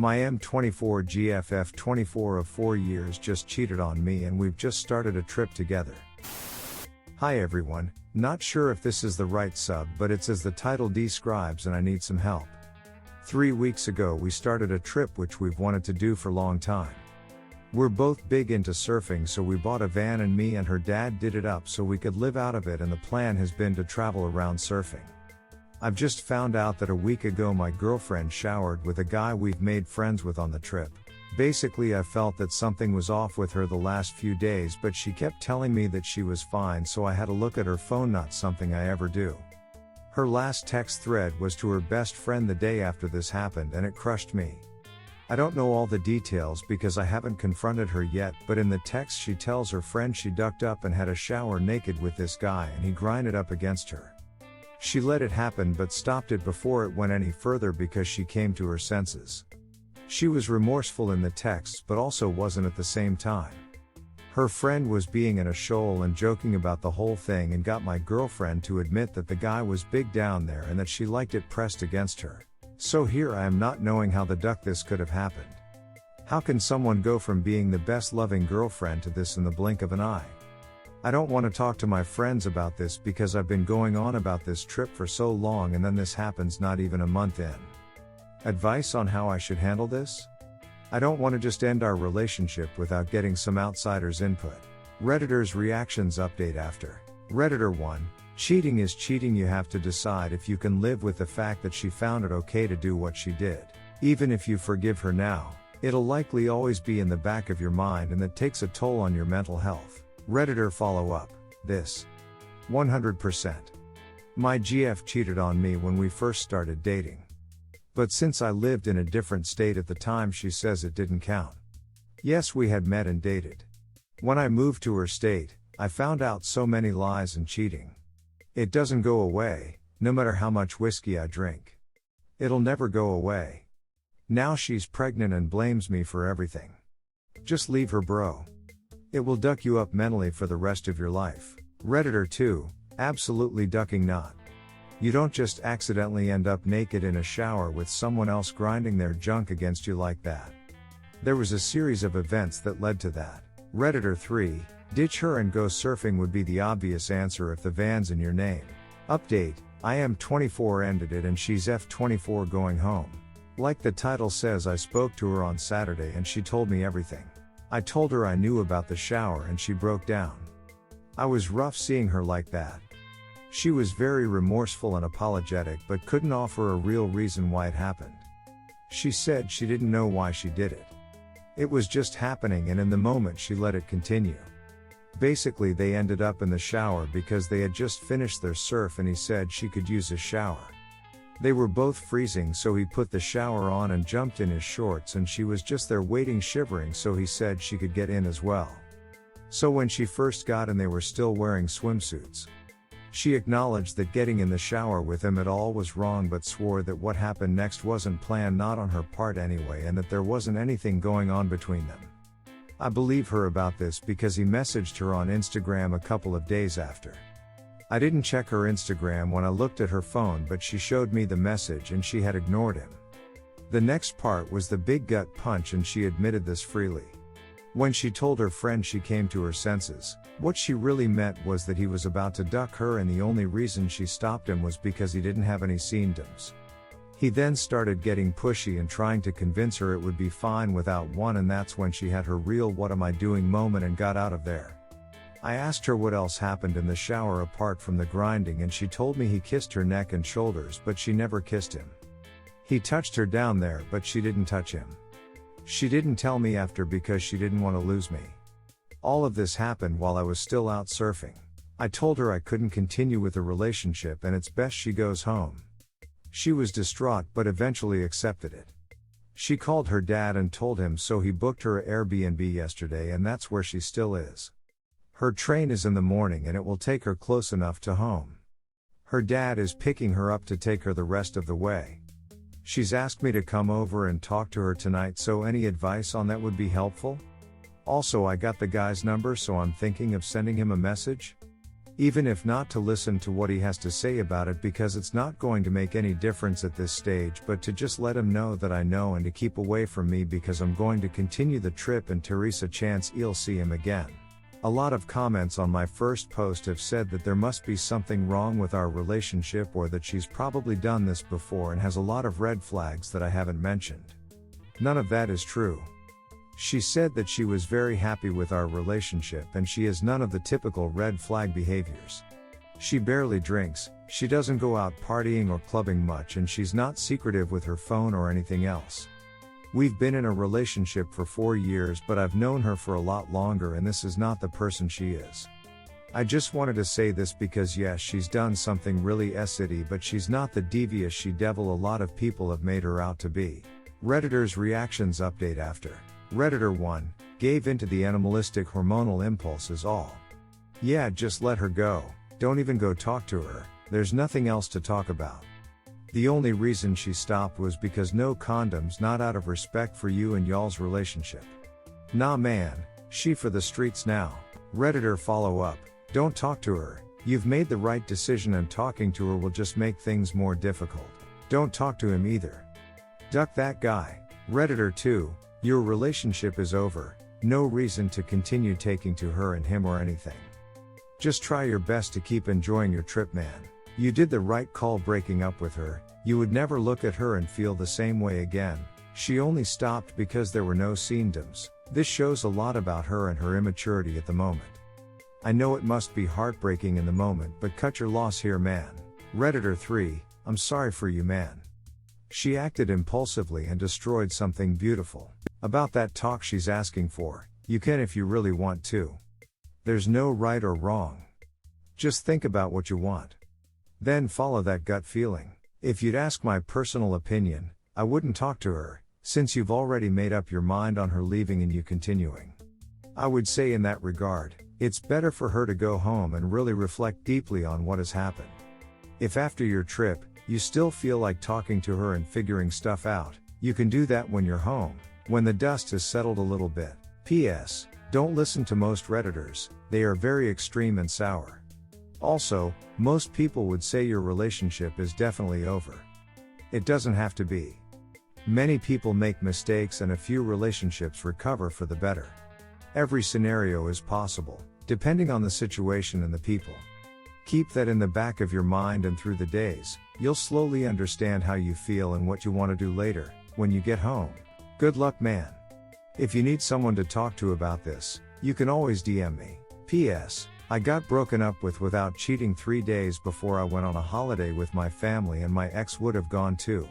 My M24 GFF24 of 4 years just cheated on me and we've just started a trip together. Hi everyone, not sure if this is the right sub but it's as the title describes and I need some help. 3 weeks ago we started a trip which we've wanted to do for a long time. We're both big into surfing so we bought a van and me and her dad did it up so we could live out of it and the plan has been to travel around surfing. I've just found out that a week ago my girlfriend showered with a guy we've made friends with on the trip. Basically I felt that something was off with her the last few days but she kept telling me that she was fine so I had to look at her phone, not something I ever do. Her last text thread was to her best friend the day after this happened and it crushed me. I don't know all the details because I haven't confronted her yet, but in the text she tells her friend she ducked up and had a shower naked with this guy and he grinded up against her. She let it happen but stopped it before it went any further because she came to her senses. She was remorseful in the texts but also wasn't at the same time. Her friend was being in a shoal and joking about the whole thing and got my girlfriend to admit that the guy was big down there and that she liked it pressed against her. So here I am not knowing how the duck this could have happened. How can someone go from being the best loving girlfriend to this in the blink of an eye? I don't want to talk to my friends about this because I've been going on about this trip for so long and then this happens not even a month in. Advice on how I should handle this? I don't want to just end our relationship without getting some outsider's input. Redditor's reactions update after. Redditor 1. Cheating is cheating. You have to decide if you can live with the fact that she found it okay to do what she did. Even if you forgive her now, it'll likely always be in the back of your mind and that takes a toll on your mental health. Redditor follow up. This. 100%. My GF cheated on me when we first started dating. But since I lived in a different state at the time, she says it didn't count. Yes, we had met and dated. When I moved to her state, I found out so many lies and cheating. It doesn't go away, no matter how much whiskey I drink. It'll never go away. Now she's pregnant and blames me for everything. Just leave her, bro. It will duck you up mentally for the rest of your life. Redditor 2, absolutely ducking not. You don't just accidentally end up naked in a shower with someone else grinding their junk against you like that. There was a series of events that led to that. Redditor 3, ditch her and go surfing would be the obvious answer if the van's in your name. Update, I am 24 ended it and she's F24 going home. Like the title says, I spoke to her on Saturday and she told me everything. I told her I knew about the shower and she broke down. I was rough seeing her like that. She was very remorseful and apologetic but couldn't offer a real reason why it happened. She said she didn't know why she did it. It was just happening and in the moment she let it continue. Basically they ended up in the shower because they had just finished their surf and he said she could use a shower. They were both freezing so he put the shower on and jumped in his shorts and she was just there waiting shivering so he said she could get in as well. So when she first got in they were still wearing swimsuits. She acknowledged that getting in the shower with him at all was wrong but swore that what happened next wasn't planned, not on her part anyway, and that there wasn't anything going on between them. I believe her about this because he messaged her on Instagram a couple of days after. I didn't check her Instagram when I looked at her phone but she showed me the message and she had ignored him. The next part was the big gut punch and she admitted this freely. When she told her friend she came to her senses, what she really meant was that he was about to duck her and the only reason she stopped him was because he didn't have any symptoms. He then started getting pushy and trying to convince her it would be fine without one, and that's when she had her real "what am I doing" moment and got out of there. I asked her what else happened in the shower apart from the grinding and she told me he kissed her neck and shoulders but she never kissed him. He touched her down there but she didn't touch him. She didn't tell me after because she didn't want to lose me. All of this happened while I was still out surfing. I told her I couldn't continue with the relationship and it's best she goes home. She was distraught but eventually accepted it. She called her dad and told him so he booked her an Airbnb yesterday and that's where she still is. Her train is in the morning and it will take her close enough to home. Her dad is picking her up to take her the rest of the way. She's asked me to come over and talk to her tonight, so any advice on that would be helpful? Also, I got the guy's number so I'm thinking of sending him a message. Even if not to listen to what he has to say about it because it's not going to make any difference at this stage, but to just let him know that I know and to keep away from me because I'm going to continue the trip and Teresa chance I'll see him again. A lot of comments on my first post have said that there must be something wrong with our relationship or that she's probably done this before and has a lot of red flags that I haven't mentioned. None of that is true. She said that she was very happy with our relationship and she has none of the typical red flag behaviors. She barely drinks, she doesn't go out partying or clubbing much, and she's not secretive with her phone or anything else. We've been in a relationship for 4 years, but I've known her for a lot longer and this is not the person she is. I just wanted to say this because yes, she's done something really shitty, but she's not the devious she devil a lot of people have made her out to be. Redditor's reactions update after. Redditor 1, gave into the animalistic hormonal impulses all. Yeah, just let her go, don't even go talk to her, there's nothing else to talk about. The only reason she stopped was because no condoms, not out of respect for you and y'all's relationship. Nah man, she for the streets now. Redditor follow up, don't talk to her, you've made the right decision and talking to her will just make things more difficult. Don't talk to him either. Duck that guy. Redditor 2, your relationship is over, no reason to continue taking to her and him or anything. Just try your best to keep enjoying your trip, man. You did the right call breaking up with her, you would never look at her and feel the same way again. She only stopped because there were no symptoms. This shows a lot about her and her immaturity at the moment. I know it must be heartbreaking in the moment, but cut your loss here, man. Redditor 3, I'm sorry for you, man. She acted impulsively and destroyed something beautiful. About that talk she's asking for, you can if you really want to. There's no right or wrong. Just think about what you want. Then follow that gut feeling. If you'd ask my personal opinion, I wouldn't talk to her, since you've already made up your mind on her leaving and you continuing. I would say in that regard, it's better for her to go home and really reflect deeply on what has happened. If after your trip, you still feel like talking to her and figuring stuff out, you can do that when you're home, when the dust has settled a little bit. P.S. Don't listen to most Redditors, they are very extreme and sour. Also, most people would say your relationship is definitely over. It doesn't have to be. Many people make mistakes and a few relationships recover for the better. Every scenario is possible, depending on the situation and the people. Keep that in the back of your mind, and through the days, you'll slowly understand how you feel and what you want to do later, when you get home. Good luck, man. If you need someone to talk to about this, you can always DM me. P.S. I got broken up with without cheating 3 days before I went on a holiday with my family, and my ex would have gone too.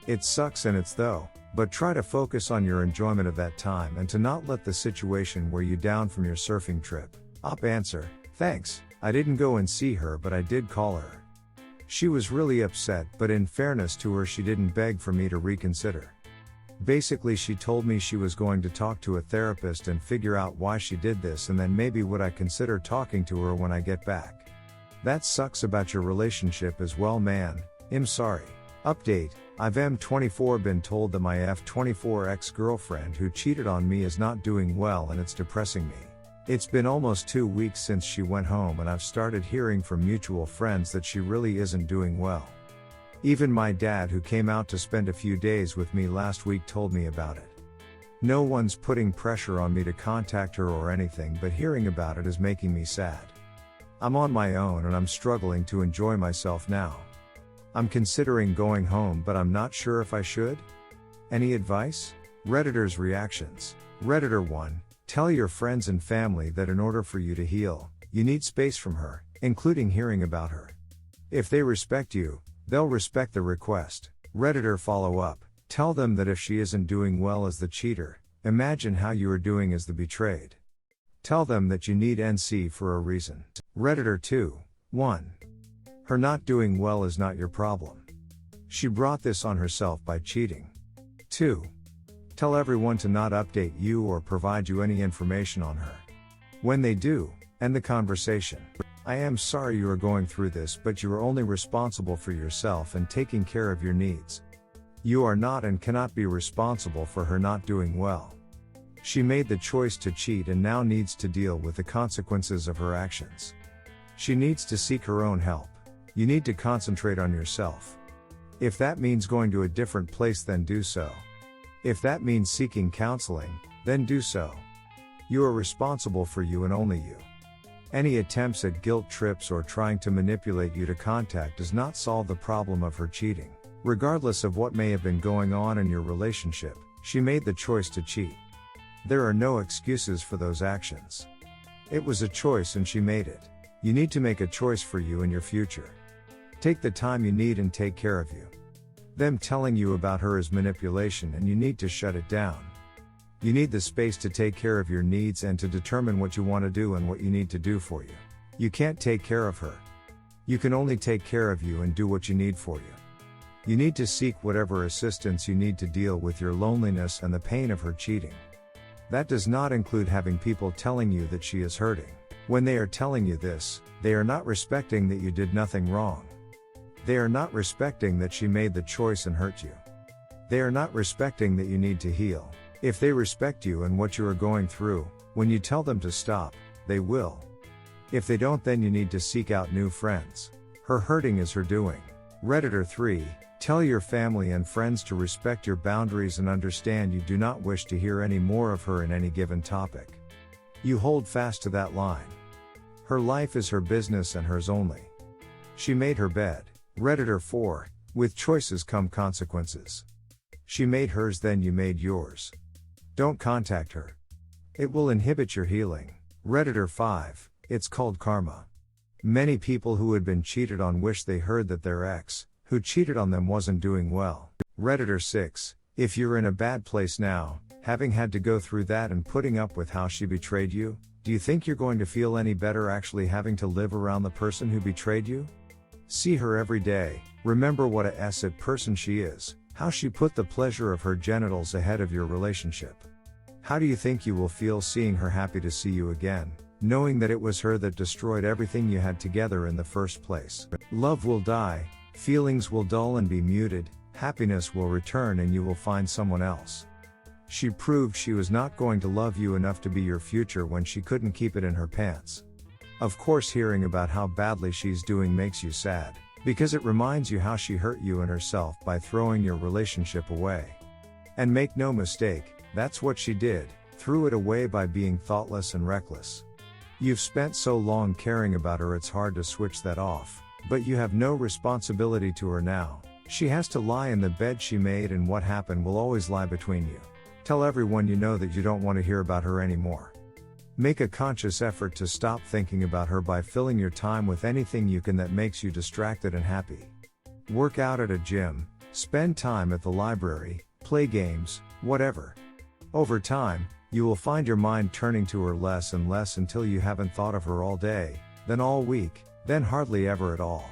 It sucks and it's though, but try to focus on your enjoyment of that time and to not let the situation wear you down from your surfing trip. Op answer, thanks, I didn't go and see her, but I did call her. She was really upset, but in fairness to her, she didn't beg for me to reconsider. Basically, she told me she was going to talk to a therapist and figure out why she did this, and then maybe would I consider talking to her when I get back. That sucks about your relationship as well, man. I'm sorry. Update, I've M24 been told that my F24 ex-girlfriend who cheated on me is not doing well, and it's depressing me. It's been almost 2 weeks since she went home, and I've started hearing from mutual friends that she really isn't doing well. Even my dad, who came out to spend a few days with me last week, told me about it. No one's putting pressure on me to contact her or anything, but hearing about it is making me sad. I'm on my own and I'm struggling to enjoy myself now. I'm considering going home, but I'm not sure if I should. Any advice? Redditor's reactions. Redditor 1, tell your friends and family that in order for you to heal, you need space from her, including hearing about her. If they respect you, they'll respect the request. Redditor follow up, tell them that if she isn't doing well as the cheater, imagine how you are doing as the betrayed. Tell them that you need NC for a reason. Redditor 2, 1. Her not doing well is not your problem. She brought this on herself by cheating. 2. Tell everyone to not update you or provide you any information on her. When they do, end the conversation. I am sorry you are going through this, but you are only responsible for yourself and taking care of your needs. You are not and cannot be responsible for her not doing well. She made the choice to cheat and now needs to deal with the consequences of her actions. She needs to seek her own help. You need to concentrate on yourself. If that means going to a different place, then do so. If that means seeking counseling, then do so. You are responsible for you and only you. Any attempts at guilt trips or trying to manipulate you to contact does not solve the problem of her cheating. Regardless of what may have been going on in your relationship, she made the choice to cheat. There are no excuses for those actions. It was a choice and she made it. You need to make a choice for you and your future. Take the time you need and take care of you. Them telling you about her is manipulation and you need to shut it down. You need the space to take care of your needs and to determine what you want to do and what you need to do for you. You can't take care of her. You can only take care of you and do what you need for you. You need to seek whatever assistance you need to deal with your loneliness and the pain of her cheating. That does not include having people telling you that she is hurting. When they are telling you this, they are not respecting that you did nothing wrong. They are not respecting that she made the choice and hurt you. They are not respecting that you need to heal. If they respect you and what you are going through, when you tell them to stop, they will. If they don't, then you need to seek out new friends. Her hurting is her doing. Redditor 3, tell your family and friends to respect your boundaries and understand you do not wish to hear any more of her in any given topic. You hold fast to that line. Her life is her business and hers only. She made her bed. Redditor 4, with choices come consequences. She made hers, then you made yours. Don't contact her. It will inhibit your healing. Redditor 5, it's called karma. Many people who had been cheated on wish they heard that their ex, who cheated on them, wasn't doing well. Redditor 6, if you're in a bad place now, having had to go through that and putting up with how she betrayed you, do you think you're going to feel any better actually having to live around the person who betrayed you? See her every day, remember what a asset person she is, how she put the pleasure of her genitals ahead of your relationship. How do you think you will feel seeing her happy to see you again, knowing that it was her that destroyed everything you had together in the first place? Love will die, feelings will dull and be muted, happiness will return and you will find someone else. She proved she was not going to love you enough to be your future when she couldn't keep it in her pants. Of course, hearing about how badly she's doing makes you sad, because it reminds you how she hurt you and herself by throwing your relationship away. And make no mistake, that's what she did, threw it away by being thoughtless and reckless. You've spent so long caring about her, it's hard to switch that off, but you have no responsibility to her now. She has to lie in the bed she made, and what happened will always lie between you. Tell everyone you know that you don't want to hear about her anymore. Make a conscious effort to stop thinking about her by filling your time with anything you can that makes you distracted and happy. Work out at a gym, spend time at the library, play games, whatever. Over time, you will find your mind turning to her less and less until you haven't thought of her all day, then all week, then hardly ever at all.